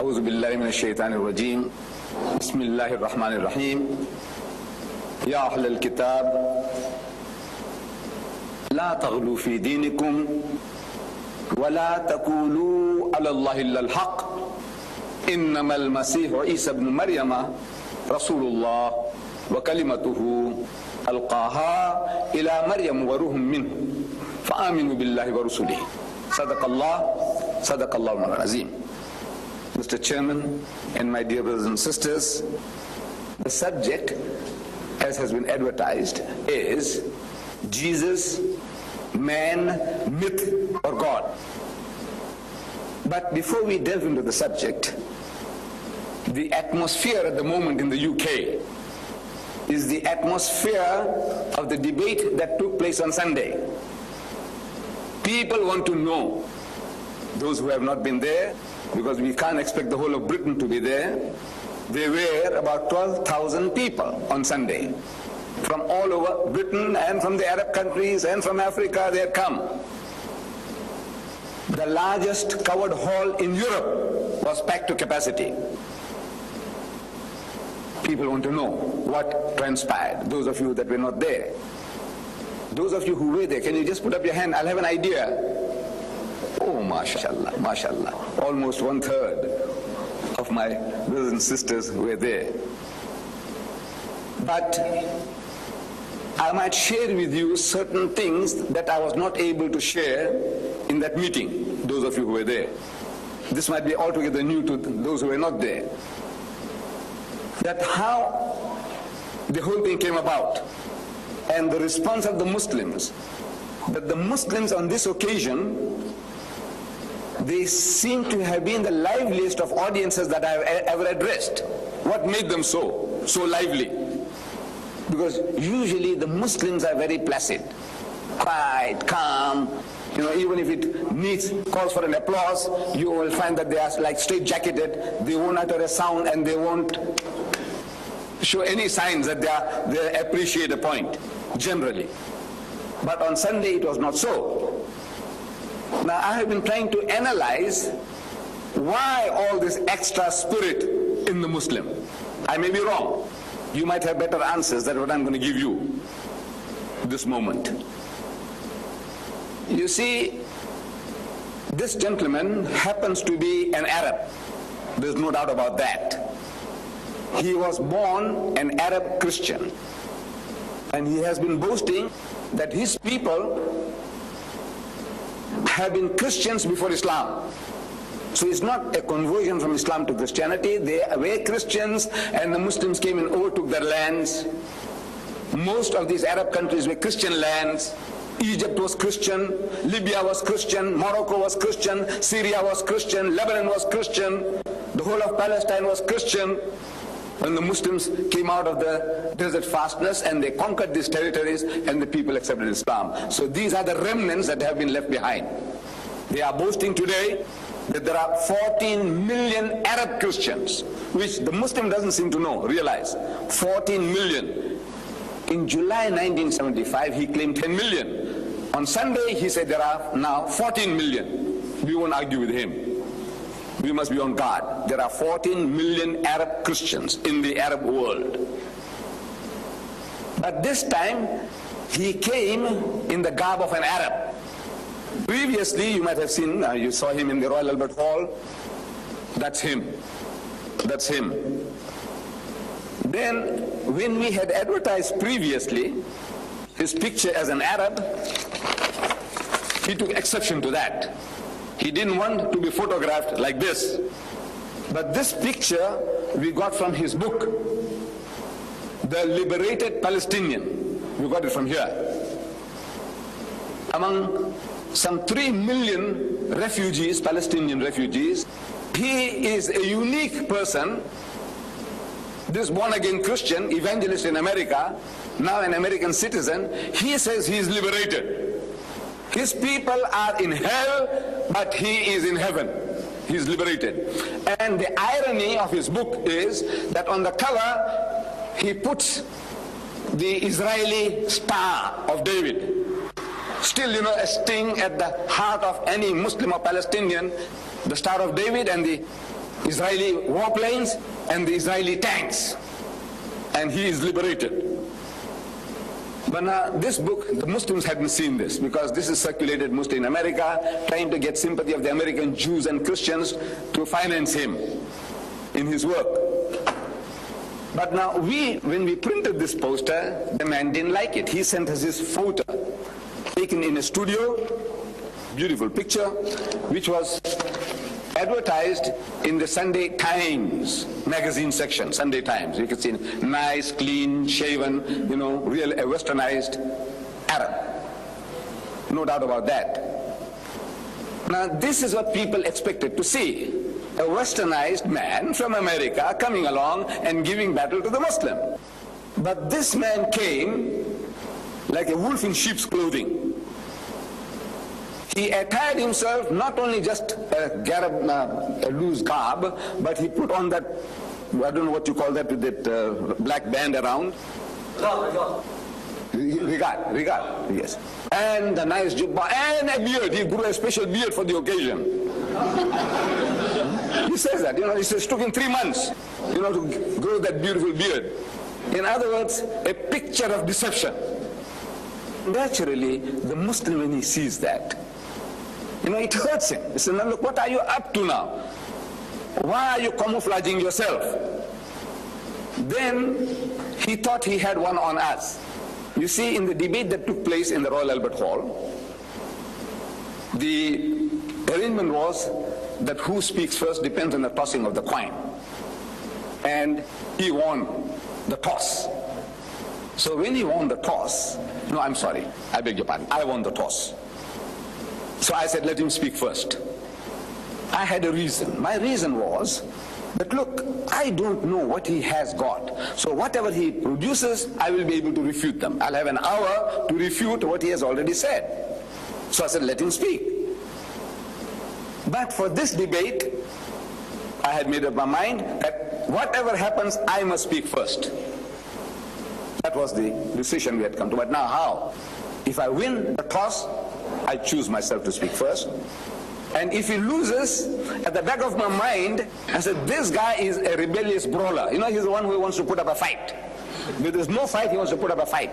أعوذ بالله من الشيطان الرجيم بسم الله الرحمن الرحيم يا أهل الكتاب لا تغلوا في دينكم ولا تقولوا على الله إلا الحق إنما المسيح عيسى ابن مريم رسول الله وكلمته ألقاها إلى مريم وروح منه فآمنوا بالله ورسوله صدق الله العظيم. Mr. Chairman and my dear brothers and sisters, the subject, as has been advertised, is Jesus, man, myth, or God. But before we delve into the subject, the atmosphere at the moment in the UK is the atmosphere of the debate that took place on Sunday. People want to know, those who have not been there, because we can't expect the whole of Britain to be there. There were about 12,000 people on Sunday. From all over Britain and from the Arab countries and from Africa, they had come. The largest covered hall in Europe was packed to capacity. People want to know what transpired, those of you that were not there. Those of you who were there, can you just put up your hand? I'll have an idea. Oh, mashallah, mashallah. Almost 1/3 of my brothers and sisters were there. But I might share with you certain things that I was not able to share in that meeting, those of you who were there. This might be altogether new to those who were not there. That how the whole thing came about and the response of the Muslims. That the Muslims on this occasion, they seem to have been the liveliest of audiences that I have ever addressed. What made them so lively? Because usually the Muslims are very placid, quiet, calm. You know, even if it calls for an applause, you will find that they are like straight-jacketed. They won't utter a sound and they won't show any signs that they appreciate a point, generally. But on Sunday it was not so. Now I have been trying to analyze why all this extra spirit in the Muslim. I may be wrong. You might have better answers than what I'm going to give you this moment. You see, this gentleman happens to be an Arab. There's no doubt about that. He was born an Arab Christian. And he has been boasting that his people have been Christians before Islam. So it's not a conversion from Islam to Christianity. They were Christians and the Muslims came and overtook their lands. Most of these Arab countries were Christian lands. Egypt was Christian, Libya was Christian, Morocco was Christian, Syria was Christian, Lebanon was Christian, the whole of Palestine was Christian. When the Muslims came out of the desert fastness and they conquered these territories and the people accepted Islam. So these are the remnants that have been left behind. They are boasting today that there are 14 million Arab Christians, which the Muslim doesn't seem to realize. 14 million. In July 1975, he claimed 10 million. On Sunday, he said there are now 14 million. We won't argue with him. We must be on guard. There are 14 million Arab Christians in the Arab world. But this time, he came in the garb of an Arab. Previously, you might have seen, you saw him in the Royal Albert Hall. That's him. That's him. Then, when we had advertised previously his picture as an Arab, he took exception to that. He didn't want to be photographed like this. But this picture we got from his book, The Liberated Palestinian. We got it from here. Among some 3 million refugees, Palestinian refugees, he is a unique person. This born-again Christian, evangelist in America, now an American citizen, he says he is liberated. His people are in hell, but he is in heaven. He is liberated. And the irony of his book is that on the cover, he puts the Israeli Star of David. Still, a sting at the heart of any Muslim or Palestinian, the Star of David and the Israeli warplanes and the Israeli tanks, and he is liberated. But now this book, the Muslims hadn't seen this, because this is circulated mostly in America, trying to get sympathy of the American Jews and Christians to finance him in his work. But now when we printed this poster, the man didn't like it. He sent us his photo, taken in a studio, beautiful picture, which was advertised in the Sunday Times magazine section. Sunday Times, you can see nice, clean, shaven, real westernized Arab. No doubt about that. Now this is what people expected to see. A westernized man from America coming along and giving battle to the Muslim. But this man came like a wolf in sheep's clothing. He attired himself not only just a loose garb, but he put on that, I don't know what you call that, with that black band around. Regard, yes. And a nice jubba and a beard. He grew a special beard for the occasion. He says that, he says it took him 3 months, to grow that beautiful beard. In other words, a picture of deception. Naturally, the Muslim, when he sees that, it hurts him. He says, now look, what are you up to now? Why are you camouflaging yourself? Then he thought he had one on us. You see, in the debate that took place in the Royal Albert Hall, the arrangement was that who speaks first depends on the tossing of the coin. And he won the toss. So when he won the toss, no, I'm sorry, I beg your pardon, I won the toss. So I said, let him speak first. I had a reason. My reason was that, look, I don't know what he has got. So whatever he produces, I will be able to refute them. I'll have an hour to refute what he has already said. So I said, let him speak. But for this debate, I had made up my mind that whatever happens, I must speak first. That was the decision we had come to. But now how? If I win the toss, I choose myself to speak first. And if he loses, at the back of my mind, I said, this guy is a rebellious brawler. He's the one who wants to put up a fight. If there's no fight, he wants to put up a fight.